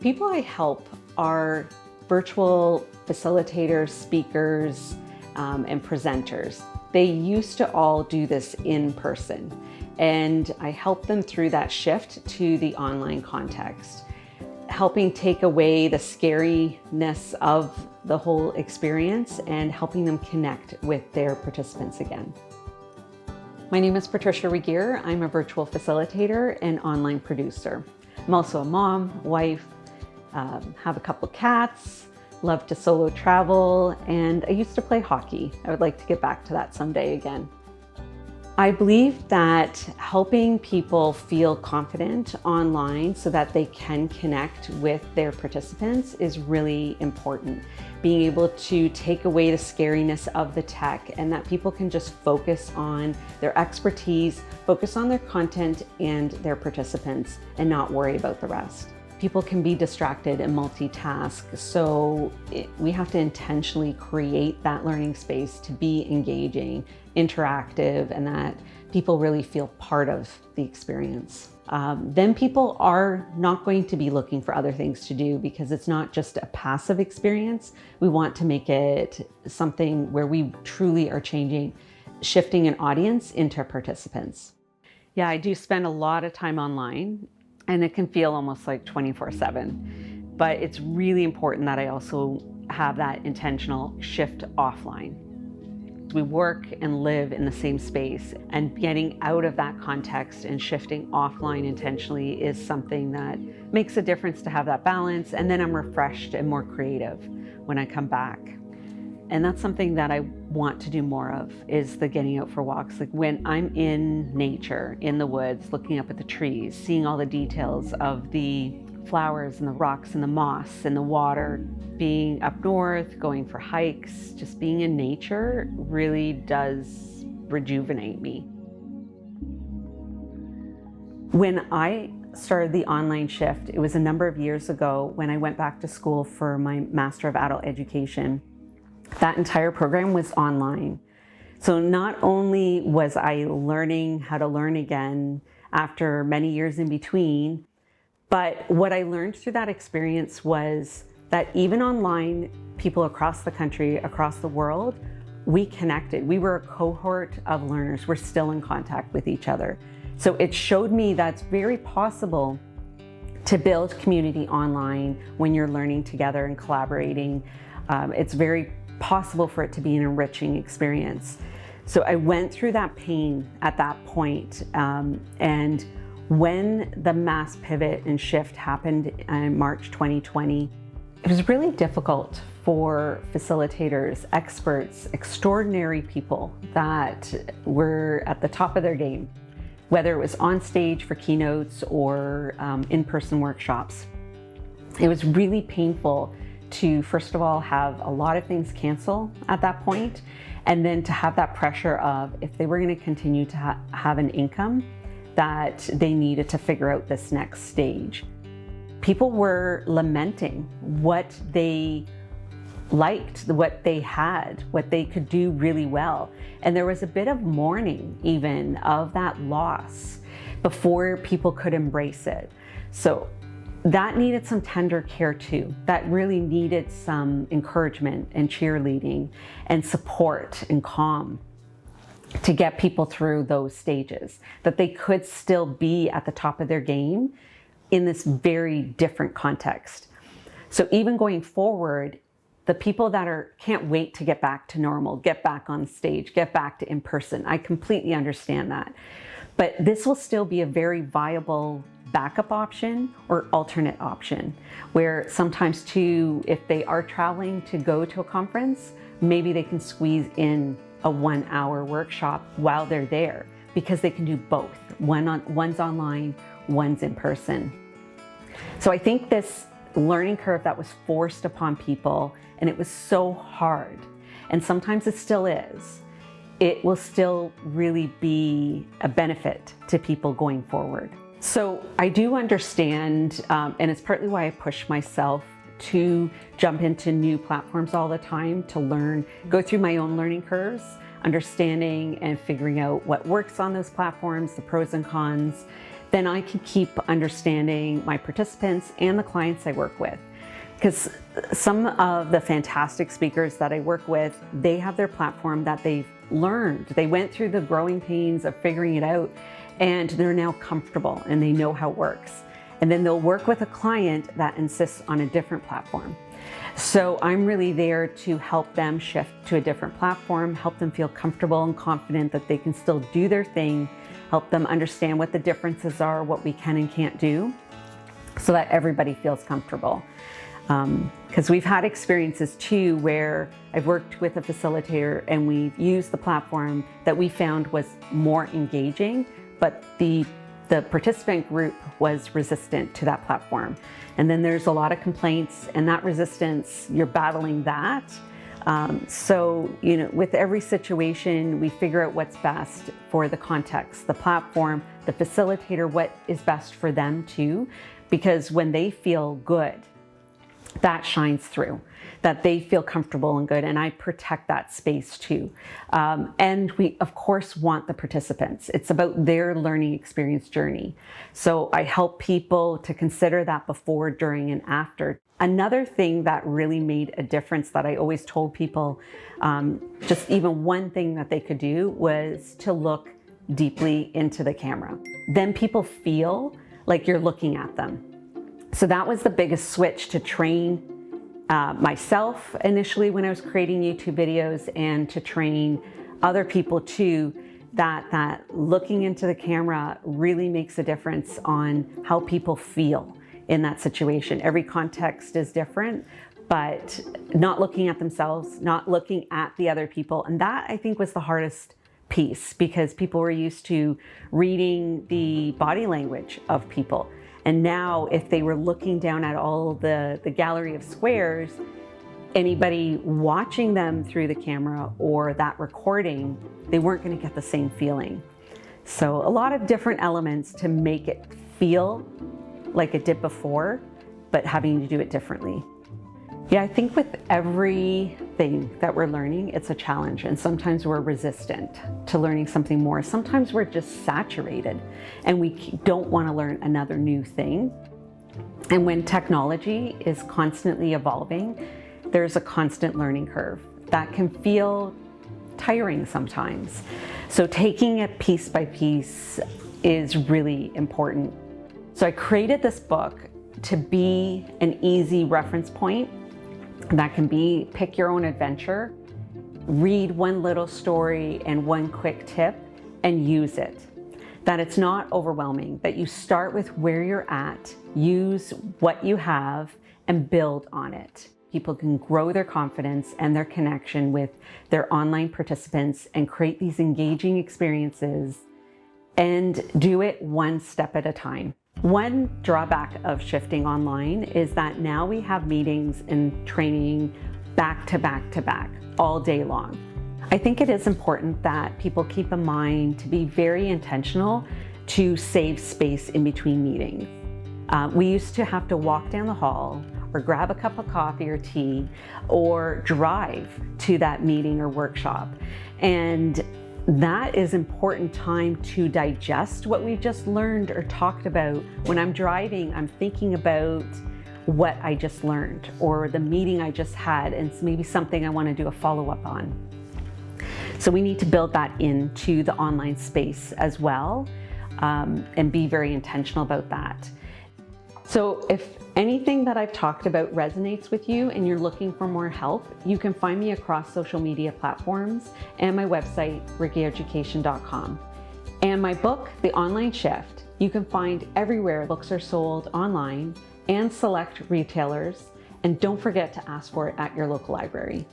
People I help are virtual facilitators, speakers, and presenters. They used to all do this in person, and I help them through that shift to the online context, helping take away the scariness of the whole experience and helping them connect with their participants again. My name is Patricia Regier. I'm a virtual facilitator and online producer. I'm also a mom, wife, have a couple cats, love to solo travel, and I used to play hockey. I would like to get back to that someday again. I believe that helping people feel confident online so that they can connect with their participants is really important. Being able to take away the scariness of the tech and that people can just focus on their expertise, focus on their content and their participants, and not worry about the rest. People can be distracted and multitask, so we have to intentionally create that learning space to be engaging, interactive, and that people really feel part of the experience. Then people are not going to be looking for other things to do because it's not just a passive experience. We want to make it something where we truly are shifting an audience into participants. Yeah, I do spend a lot of time online, and it can feel almost like 24/7, but it's really important that I also have that intentional shift offline. We work and live in the same space, and getting out of that context and shifting offline intentionally is something that makes a difference to have that balance, and then I'm refreshed and more creative when I come back. And that's something that I want to do more of, is the getting out for walks. Like when I'm in nature, in the woods, looking up at the trees, seeing all the details of the flowers and the rocks and the moss and the water, being up north, going for hikes, just being in nature really does rejuvenate me. When I started the online shift, it was a number of years ago when I went back to school for my Master of Adult Education. That entire program was online. So not only was I learning how to learn again after many years in between, but what I learned through that experience was that even online, people across the country, across the world, we connected. We were a cohort of learners. We're still in contact with each other. So it showed me that it's very possible to build community online when you're learning together and collaborating. It's very possible for it to be an enriching experience. So I went through that pain at that point, and when the mass pivot and shift happened in March 2020, it was really difficult for facilitators, experts, extraordinary people that were at the top of their game, whether it was on stage for keynotes or in-person workshops. It was really painful to, first of all, have a lot of things cancel at that point, and then to have that pressure of, if they were going to continue to have an income, that they needed to figure out this next stage. People were lamenting what they liked, what they had, what they could do really well. And there was a bit of mourning even of that loss before people could embrace it. So that needed some tender care too. That really needed some encouragement and cheerleading and support and calm to get people through those stages, that they could still be at the top of their game in this very different context. So even going forward, the people that can't wait to get back to normal, get back on stage, get back to in-person, I completely understand that. But this will still be a very viable backup option or alternate option, where sometimes too, if they are traveling to go to a conference, maybe they can squeeze in a 1-hour workshop while they're there, because they can do both. One's online, one's in person. So I think this learning curve that was forced upon people, and it was so hard, and sometimes it still is, it will still really be a benefit to people going forward. So I do understand, and it's partly why I push myself to jump into new platforms all the time, to learn, go through my own learning curves, understanding and figuring out what works on those platforms, the pros and cons, then I can keep understanding my participants and the clients I work with. Because some of the fantastic speakers that I work with, they have their platform that they've learned. They went through the growing pains of figuring it out, and they're now comfortable and they know how it works. And then they'll work with a client that insists on a different platform. So I'm really there to help them shift to a different platform, help them feel comfortable and confident that they can still do their thing, help them understand what the differences are, what we can and can't do, so that everybody feels comfortable. Because we've had experiences too where I've worked with a facilitator and we've used the platform that we found was more engaging, but the participant group was resistant to that platform. And then there's a lot of complaints, and that resistance, you're battling that. So, with every situation, we figure out what's best for the context, the platform, the facilitator, what is best for them too, because when they feel good, that shines through, that they feel comfortable and good, and I protect that space too. And we, of course, want the participants. It's about their learning experience journey. So I help people to consider that before, during, and after. Another thing that really made a difference that I always told people, just even one thing that they could do was to look deeply into the camera. Then people feel like you're looking at them. So that was the biggest switch to train myself initially when I was creating YouTube videos, and to train other people too, that looking into the camera really makes a difference on how people feel in that situation. Every context is different, but not looking at themselves, not looking at the other people. And that, I think, was the hardest piece, because people were used to reading the body language of people. And now if they were looking down at all the gallery of squares, anybody watching them through the camera or that recording, they weren't going to get the same feeling. So a lot of different elements to make it feel like it did before, but having to do it differently. Yeah, I think with everything that we're learning, it's a challenge, and sometimes we're resistant to learning something more. Sometimes we're just saturated and we don't want to learn another new thing. And when technology is constantly evolving, there's a constant learning curve that can feel tiring sometimes. So taking it piece by piece is really important. So I created this book to be an easy reference point. That can be pick your own adventure, read one little story and one quick tip and use it. That it's not overwhelming, that you start with where you're at, use what you have and build on it. People can grow their confidence and their connection with their online participants and create these engaging experiences, and do it one step at a time. One drawback of shifting online is that now we have meetings and training back to back to back all day long. I think it is important that people keep in mind to be very intentional to save space in between meetings. We used to have to walk down the hall or grab a cup of coffee or tea or drive to that meeting or workshop. And that is important time to digest what we've just learned or talked about. When I'm driving, I'm thinking about what I just learned or the meeting I just had, and it's maybe something I want to do a follow-up on. So we need to build that into the online space as well, and be very intentional about that. So if anything that I've talked about resonates with you and you're looking for more help, you can find me across social media platforms and my website, regiereducation.com. And my book, The Online Shift, you can find everywhere books are sold online and select retailers. And don't forget to ask for it at your local library.